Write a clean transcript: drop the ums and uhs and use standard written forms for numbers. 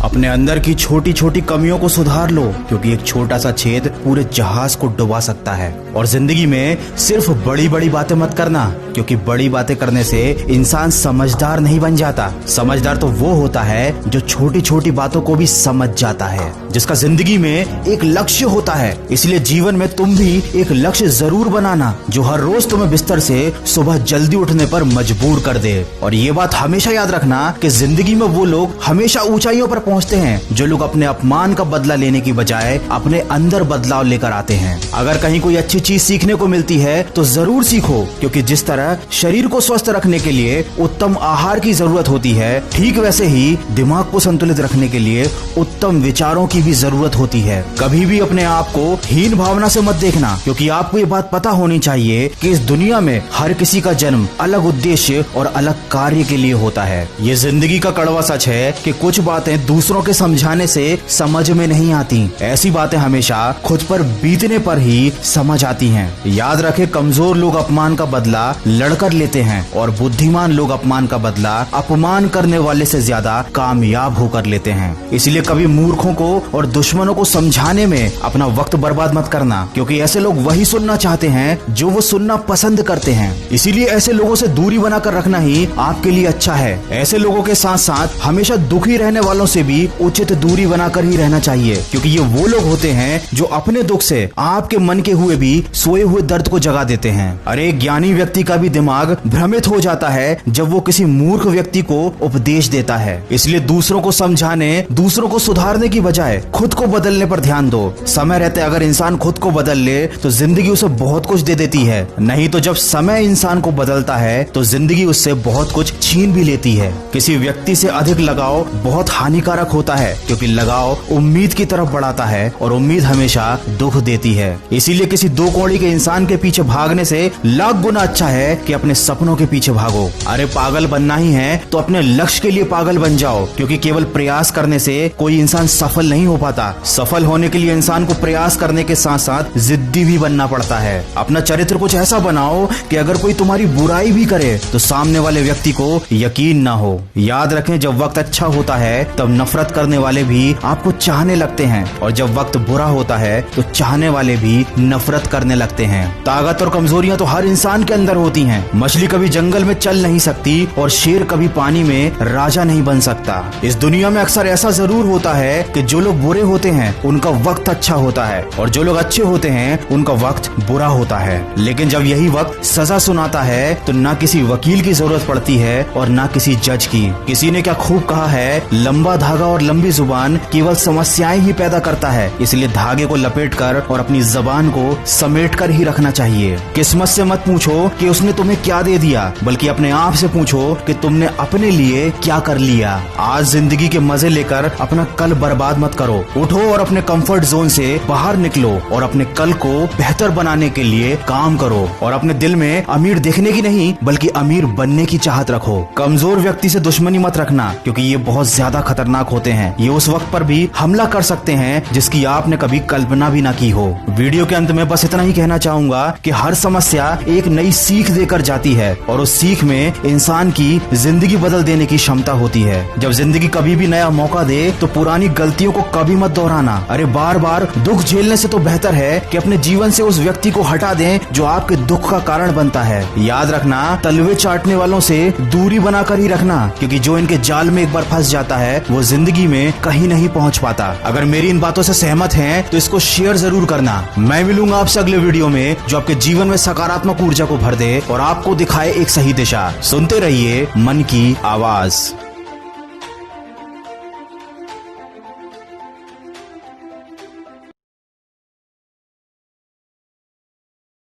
अपने अंदर की छोटी छोटी कमियों को सुधार लो, क्योंकि एक छोटा सा छेद पूरे जहाज को डुबा सकता है। और जिंदगी में सिर्फ बड़ी बड़ी बातें मत करना, क्योंकि बड़ी बातें करने से इंसान समझदार नहीं बन जाता। समझदार तो वो होता है जो छोटी छोटी बातों को भी समझ जाता है, जिसका जिंदगी में एक लक्ष्य होता है। इसलिए जीवन में तुम भी एक लक्ष्य जरूर बनाना, जो हर रोज तुम्हें बिस्तर से सुबह जल्दी उठने पर मजबूर कर दे। और ये बात हमेशा याद रखना कि जिंदगी में वो लोग हमेशा ऊंचाइयों पर पहुंचते हैं जो लोग अपने अपमान का बदला लेने की बजाय अपने अंदर बदलाव लेकर आते हैं। अगर कहीं कोई अच्छी चीज सीखने को मिलती है तो जरूर सीखो, क्योंकि जिस तरह शरीर को स्वस्थ रखने के लिए उत्तम आहार की जरूरत होती है, ठीक वैसे ही दिमाग को संतुलित रखने के लिए उत्तम विचारों की भी जरूरत होती है। कभी भी अपने आप को हीन भावना से मत देखना, क्योंकि आपको ये बात पता होनी चाहिए कि इस दुनिया में हर किसी का जन्म अलग उद्देश्य और अलग कार्य के लिए होता है। ये जिंदगी का कड़वा सच है कि कुछ बातें दूसरों के समझाने से समझ में नहीं आती, ऐसी बातें हमेशा खुद पर बीतने पर ही समझ आती हैं। याद रखें, कमजोर लोग अपमान का बदला लड़कर लेते हैं और बुद्धिमान लोग अपमान का बदला अपमान करने वाले से ज्यादा कामयाब होकर लेते हैं। इसलिए कभी मूर्खों को और दुश्मनों को समझाने में अपना वक्त बर्बाद मत करना, क्योंकि ऐसे लोग वही सुनना चाहते हैं जो वो सुनना पसंद करते हैं। इसीलिए ऐसे लोगों से दूरी बनाकर रखना ही आपके लिए अच्छा है। ऐसे लोगों के साथ साथ हमेशा दुखी रहने वालों से भी उचित दूरी बनाकर ही रहना चाहिए, क्योंकि ये वो लोग होते हैं जो अपने दुख से आपके मन के हुए भी सोए हुए दर्द को जगा देते हैं। अरे ज्ञानी व्यक्ति का भी दिमाग भ्रमित हो जाता है जब वो किसी मूर्ख व्यक्ति को उपदेश देता है। इसलिए दूसरों को समझाने, दूसरों को सुधारने की बजाय खुद को बदलने पर ध्यान दो। समय रहते अगर इंसान खुद को बदल ले तो जिंदगी उसे बहुत कुछ दे देती है, नहीं तो जब समय इंसान को बदलता है तो जिंदगी उससे बहुत कुछ छीन भी लेती है। किसी व्यक्ति से अधिक लगाव बहुत हानिकारक होता है, क्योंकि लगाव उम्मीद की तरफ बढ़ाता है और उम्मीद हमेशा दुख देती है। इसीलिए किसी दो कौड़ी के इंसान के पीछे भागने से लाख गुना अच्छा है कि अपने सपनों के पीछे भागो। अरे पागल बनना ही है तो अपने लक्ष्य के लिए पागल बन जाओ, क्योंकि केवल प्रयास करने से कोई इंसान सफल नहीं हो पाता। सफल होने के लिए इंसान को प्रयास करने के साथ साथ जिद्दी भी बनना पड़ता है। अपना चरित्र कुछ ऐसा बनाओ कि अगर कोई तुम्हारी बुराई भी करे तो सामने वाले व्यक्ति को यकीन ना हो। याद रखें, जब वक्त अच्छा होता है तब नफरत करने वाले भी आपको चाहने लगते हैं, और जब वक्त बुरा होता है तो चाहने वाले भी नफरत करने लगते हैं। ताकत और कमजोरियां तो हर इंसान के अंदर होती हैं। मछली कभी जंगल में चल नहीं सकती और शेर कभी पानी में राजा नहीं बन सकता। इस दुनिया में अक्सर ऐसा जरूर होता है कि जो लोग बुरे होते हैं उनका वक्त अच्छा होता है, और जो लोग अच्छे होते हैं उनका वक्त बुरा होता है। लेकिन जब यही वक्त सजा सुनाता है तो ना किसी वकील की जरूरत पड़ती है और ना किसी जज की। किसी ने क्या खूब कहा है, लंबा धागा और लंबी जुबान केवल समस्याएं ही पैदा करता है। इसलिए धागे को लपेटकर और अपनी जबान को समेटकर ही रखना चाहिए। किस्मत से मत पूछो कि उसने तुम्हें क्या दे दिया, बल्कि अपने आप से पूछो कि तुमने अपने लिए क्या कर लिया। आज जिंदगी के मजे लेकर अपना कल बर्बाद मत करो। उठो और अपने कंफर्ट जोन से बाहर निकलो और अपने कल को बेहतर बनाने के लिए काम करो। और अपने दिल में अमीर देखने की नहीं बल्कि अमीर बनने की चाहत रखो। कमजोर व्यक्ति से दुश्मनी मत रखना, क्योंकि ये बहुत ज्यादा खतरनाक होते हैं। ये उस वक्त पर भी हमला कर सकते हैं जिसकी आपने कभी कल्पना भी ना की हो। वीडियो के अंत में बस इतना ही कहना चाहूंगा कि हर समस्या एक नई सीख देकर जाती है, और उस सीख में इंसान की जिंदगी बदल देने की क्षमता होती है। जब जिंदगी कभी भी नया मौका दे तो पुरानी गलतियों को कभी मत दोहराना। अरे बार बार दुख झेलने से तो बेहतर है कि अपने जीवन से उस व्यक्ति को हटा दें जो आपके दुख का कारण बनता है। याद रखना, तलवे चाटने वालों से दूरी बनाकर ही रखना, क्योंकि जो इनके जाल में एक बार फंस जाता है वो जिंदगी में कहीं नहीं पहुंच पाता। अगर मेरी इन बातों से सहमत हैं तो इसको शेयर जरूर करना। मैं मिलूंगा आपसे अगले वीडियो में जो आपके जीवन में सकारात्मक ऊर्जा को भर दे और आपको दिखाए एक सही दिशा। सुनते रहिए मन की आवाज।